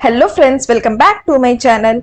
Hello friends, welcome back to my channel.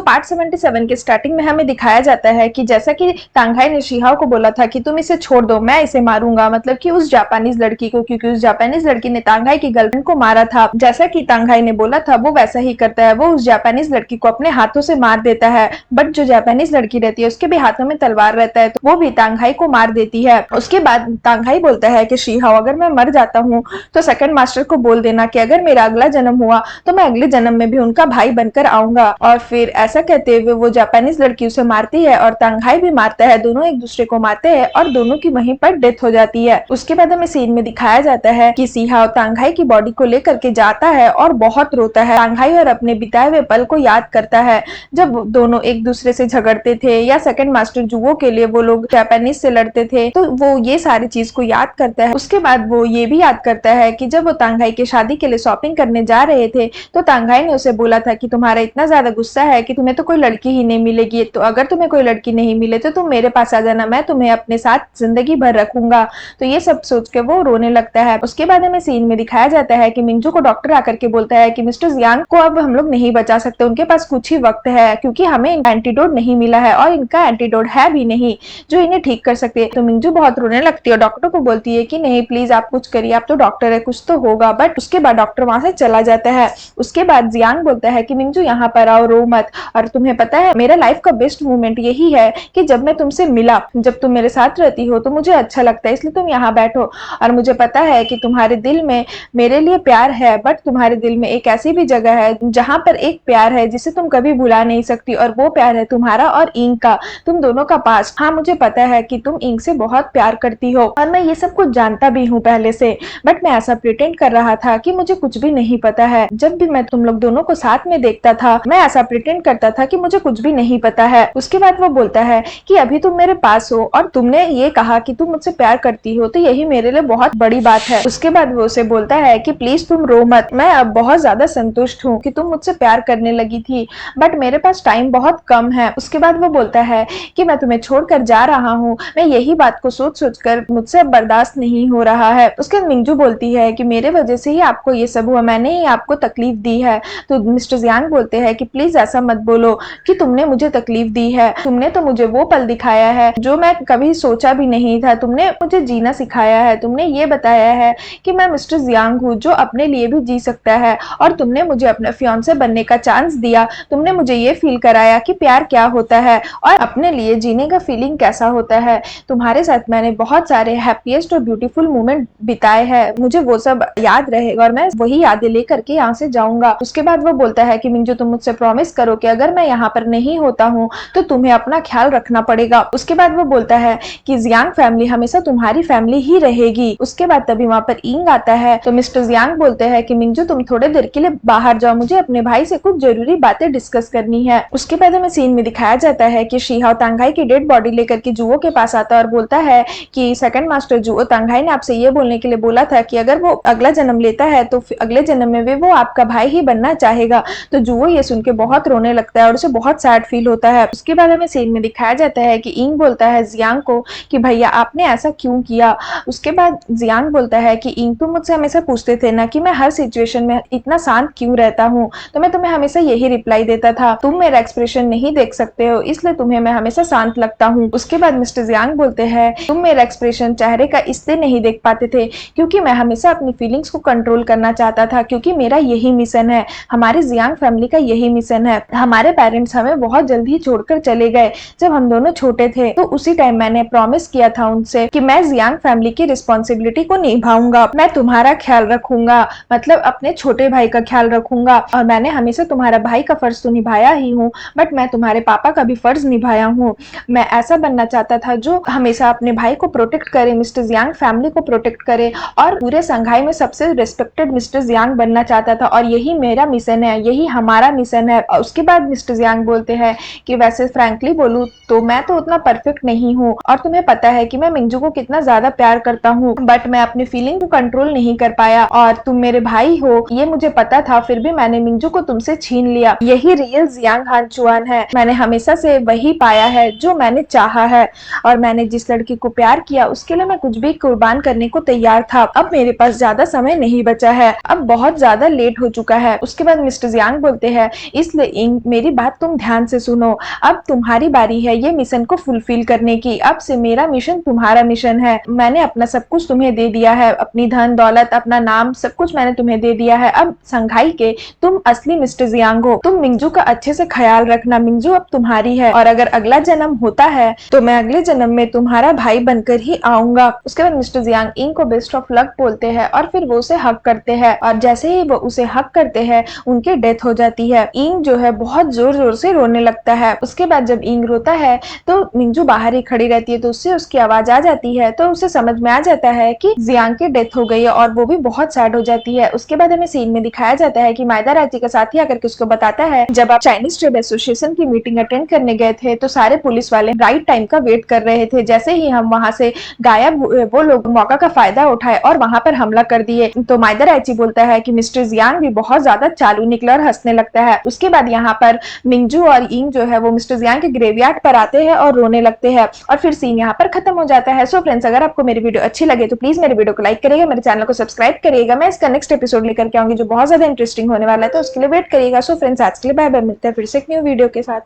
Part 77 के starting में हमें दिखाया जाता है कि जैसा कि तांघाई ने शिहाओ को बोला था कि तुम इसे छोड़ दो, मैं इसे मारूंगा, मतलब कि उस जापानीज लड़की को, क्योंकि उस जापानीज लड़की ने तांघाई की गर्लफ्रेंड को मारा था। जैसा कि तांघाई ने बोला था वो वैसा ही करता है, वो उस जापानीज लड़की को अपने हाथों से मार देता है। बट जो जापानीज लड़की रहती है उसके भी हाथों में तलवार रहता है, तो वो भी तांघाई को मार देती है। उसके बाद तांघाई बोलता है कि शिहाओ, अगर मैं मर जाता हूँ तो सेकंड मास्टर को बोल देना कि अगर मेरा अगला जन्म हुआ तो मैं अगले जन्म में भी उनका भाई बनकर आऊंगा। और फिर ऐसा कहते हुए वो जापानीज लड़की उसे मारती है और तांघाई भी मारता है, दोनों एक दूसरे को मारते हैं और दोनों की वहीं पर डेथ हो जाती है। उसके बाद हमें सीन में दिखाया जाता है कि शिहाओ तांघाई की बॉडी को लेकर के जाता है और बहुत रोता है। तांघाई और अपने बिताए हुए पल को याद करता है जब दोनों एक दूसरे से झगड़ते थे या सेकंड मास्टर जुओ के लिए वो लोग जापानीज से लड़ते थे, तो वो ये सारी चीज को याद करता है। उसके बाद वो ये भी याद करता है कि जब वो तांघाई की शादी के लिए शॉपिंग करने जा रहे थे तो तांघाई ने उसे बोला था कि तुम्हारा इतना ज्यादा गुस्सा है कि तुम्हें तो कोई लड़की ही नहीं मिलेगी, तो अगर तुम्हें कोई लड़की नहीं मिले तो तुम मेरे पास आ जाना, मैं तुम्हें अपने साथ जिंदगी भर रखूंगा। तो ये सब सोच के वो रोने लगता है। उसके बाद हमें सीन में दिखाया जाता है कि मिंजू को डॉक्टर आकर के बोलता है कि मिस्टर जियांग को अब हम लोग नहीं बचा सकते, उनके पास कुछ ही वक्त है क्योंकि हमें एंटीडोट नहीं मिला है और इनका एंटीडोट है भी नहीं जो इन्हें ठीक कर सकते। तो मिंजू बहुत रोने लगती है और डॉक्टर को बोलती है कि नहीं प्लीज आप कुछ करिए, आप तो डॉक्टर है, कुछ तो होगा। बट उसके बाद डॉक्टर वहां से चला जाता है। उसके बाद जियांग बोलता है कि मिंजू यहाँ पर आओ, रो मत, और तुम्हें पता है मेरा लाइफ का बेस्ट मोमेंट यही है कि जब मैं तुमसे मिला, जब तुम मेरे साथ रहती हो तो मुझे अच्छा लगता है, इसलिए तुम यहाँ बैठो। और मुझे पता है कि तुम्हारे दिल में मेरे लिए प्यार है, बट तुम्हारे दिल में एक ऐसी भी जगह है जहां पर एक प्यार है जिसे तुम कभी भुला नहीं सकती, और वो प्यार है तुम्हारा और इंग का, तुम दोनों का पास। हाँ मुझे पता है कि तुम इंग से बहुत प्यार करती हो और मैं ये सब कुछ जानता भी हूँ पहले से, बट मैं ऐसा प्रिटेंड कर रहा था कि मुझे कुछ भी नहीं पता है। जब भी मैं तुम लोग दोनों को साथ में देखता था मैं ऐसा प्रिटेंड करता था कि मुझे कुछ भी नहीं पता है। उसके बाद वो बोलता है कि अभी तुम मेरे पास हो और तुमने ये कहा कि तुम मुझसे प्यार करती हो, तो यही मेरे लिए बहुत बड़ी बात है। उसके बाद वो उसे बोलता है कि प्लीज तुम रो मत, मैं अब बहुत ज्यादा संतुष्ट हूँ कि तुम मुझसे प्यार करने लगी थी, बट मेरे पास टाइम बहुत कम है। उसके बाद वो बोलता है कि मैं तुम्हें छोड़कर जा रहा हूँ, मैं यही बात को सोच सोच कर मुझसे अब बर्दाश्त नहीं हो रहा है। उसके बाद मिंजू बोलती है कि मेरे वजह से ही आपको ये सब हुआ, मैंने ही आपको तकलीफ दी है। तो मिस्टर जियांग बोलते हैं कि प्लीज ऐसा मत बोलो कि तुमने मुझे तकलीफ दी है, तुमने तो मुझे वो पल दिखाया है जो मैं कभी सोचा भी नहीं था, तुमने मुझे जीना सिखाया है, तुमने ये बताया है कि मैं मिस्टर जियांग हूँ जो अपने लिए भी जी सकता है, और तुमने मुझे अपना फियांसे बनने का चांस दिया, तुमने मुझे ये फील कराया कि प्यार क्या होता है और अपने लिए जीने का फीलिंग कैसा होता है। तुम्हारे साथ मैंने बहुत सारे हैप्पीएस्ट और ब्यूटीफुल मोमेंट बिताए हैं, मुझे वो सब याद रहेगा और मैं वही यादें लेकर के यहाँ से जाऊंगा। उसके बाद वो बोलता है कि मिंजू तुम मुझसे प्रॉमिस करो कि अगर मैं यहाँ पर नहीं होता हूँ तो तुम्हें अपना ख्याल रखना पड़ेगा। उसके बाद वो बोलता है कि जियांग फैमिली हमेशा तुम्हारी फैमिली ही रहेगी। उसके बाद तभी वहां पर इंग आता है, तो मिस्टर जियांग बोलते हैं कि मिंजू तुम थोड़े देर के लिए बाहर जाओ, मुझे अपने भाई से कुछ जरूरी बातें डिस्कस करनी है। उसके बाद हमें सीन में दिखाया जाता है कि शिहाओ तांघाई की डेड बॉडी लेकर के जुओ के पास आता है और बोलता है कि सेकंड मास्टर जुओ, तांघाई ने आपसे ये बोलने के लिए बोला था कि अगर वो अगला जन्म लेता है तो अगले जन्म में भी वो आपका भाई ही बनना चाहेगा। तो जुओ ये सुन के बहुत रोने लगता है और उसे बहुत सैड फील होता है। उसके बाद हमें सीन में दिखाया जाता है कि इंग बोलता है जियांग को कि भैया आपने ऐसा क्यों किया। उसके बाद जियांग बोलता है कि इंग तुम मुझसे हमेशा पूछते थे ना कि मैं हर सिचुएशन में इतना शांत क्यों रहता हूँ, तो मैं तुम्हें हमेशा यही रिप्लाई देता था, तुम मेरा एक्सप्रेशन नहीं देख सकते हो इसलिए तुम्हें मैं हमेशा शांत लगता हूँ। उसके बाद मिस्टर जियांग बोलते हैं तुम मेरा एक्सप्रेशन चेहरे का इसलिए नहीं देख पाते थे क्योंकि मैं हमेशा अपनी फीलिंग्स को कंट्रोल करना चाहता था, क्योंकि मेरा यही मिशन है, हमारी जियांग फैमिली का यही मिशन है। हमारे पेरेंट्स हमें बहुत जल्दी छोड़कर चले गए जब हम दोनों छोटे थे, तो उसी टाइम मैंने प्रॉमिस किया था उनसे कि मैं जियांग फैमिली की रिस्पॉन्सिबिलिटी को निभाऊंगा, मैं तुम्हारा ख्याल रखूंगा, मतलब अपने छोटे भाई का ख्याल रखूंगा। और मैंने हमेशा तुम्हारा भाई का फर्ज तो निभाया ही हूँ, बट मैं तुम्हारे पापा का भी फर्ज निभाया हूँ। मैं ऐसा बनना चाहता था जो हमेशा अपने भाई को प्रोटेक्ट करे, मिस्टर जियांग फैमिली को प्रोटेक्ट करे, और पूरे संघाई में सबसे रिस्पेक्टेड मिस्टर जियांग बनना चाहता था, और यही मेरा मिशन है, यही हमारा मिशन है। उसके बाद मिस्टर जियांग बोलते हैं कि वैसे फ्रैंकली बोलूं तो मैं तो उतना परफेक्ट नहीं हूँ और तुम्हें पता है कि मैं मिंजू को कितना ज्यादा प्यार करता हूँ, बट मैं अपनी फीलिंग को कंट्रोल नहीं कर पाया और तुम मेरे भाई हो ये मुझे पता था, फिर भी मैंने मिंजू को तुमसे छीन लिया। यही रियल जियांग हानचुआन है। मैंने हमेशा से वही पाया है जो मैंने चाहा है और मैंने जिस लड़की को प्यार किया उसके लिए मैं कुछ भी कुर्बान करने को तैयार था। अब मेरे पास ज्यादा समय नहीं बचा है, अब बहुत ज्यादा लेट हो चुका है। उसके बाद मिस्टर जियांग बोलते हैं इसलिए इंग मेरी बात तुम ध्यान से सुनो, अब तुम्हारी बारी है ये मिशन को फुलफिल करने की। अब से मेरा मिशन तुम्हारा मिशन है। मैंने अपना सब कुछ तुम्हें दे दिया है, अपनी धन दौलत अपना नाम सब कुछ मैंने तुम्हें दे दिया है। अब संघाई के तुम असली मिस्टर जियांग हो। तुम मिंजू का अच्छे से ख्याल रखना, मिंजू अब तुम्हारी है और अगर अगला जन्म होता है तो मैं अगले जन्म में तुम्हारा भाई बनकर ही आऊंगा। उसके बाद मिस्टर जियांग इंग को बेस्ट ऑफ लक बोलते हैं और फिर वो उसे हक करते हैं और जैसे ही वो उसे हक करते हैं उनकी डेथ हो जाती है। इंग जो है बहुत जोर जोर से रोने लगता है। उसके बाद जब इंग रोता है तो मिंजू बाहर ही खड़ी रहती है तो उससे उसकी आवाज आ जाती है तो उसे समझ में आ जाता है कि जियांग की डेथ हो गई है और वो भी बहुत सैड हो जाती है। उसके बाद हमें सीन में दिखाया जाता है कि मायदा राजी का साथी आकर के उसको बताता है जब आप चाइनीज ट्रेड एसोसिएशन की मीटिंग अटेंड करने गए थे तो सारे पुलिस वाले राइट टाइम का वेट कर रहे थे, जैसे ही हम वहां से गायब हुए वो लोग मौका का फायदा उठाए और वहां पर हमला कर दिए। तो मायदा राजी बोलता है कि मिस्टर जियांग भी बहुत ज्यादा चालू निकला और हंसने लगता है। उसके बाद यहाँ पर मिंजू और इंग जो है वो मिस्टर जियांग के ग्रेवयार्ड पर आते हैं और रोने लगते हैं और फिर सीन यहाँ पर खत्म हो जाता है। सो फ्रेंड्स अगर आपको मेरी वीडियो अच्छी लगे तो प्लीज मेरे वीडियो को लाइक करिएगा, मेरे चैनल को सब्सक्राइब करिएगा। मैं इसका नेक्स्ट एपिसोड लेकर के आऊंगी जो बहुत ज्यादा इंटरेस्टिंग होने वाला है, तो उसके लिए वेट करिएगा। सो फ्रेंड्स आज के लिए बाय बाय, मिलते हैं फिर से एक न्यू वीडियो के साथ।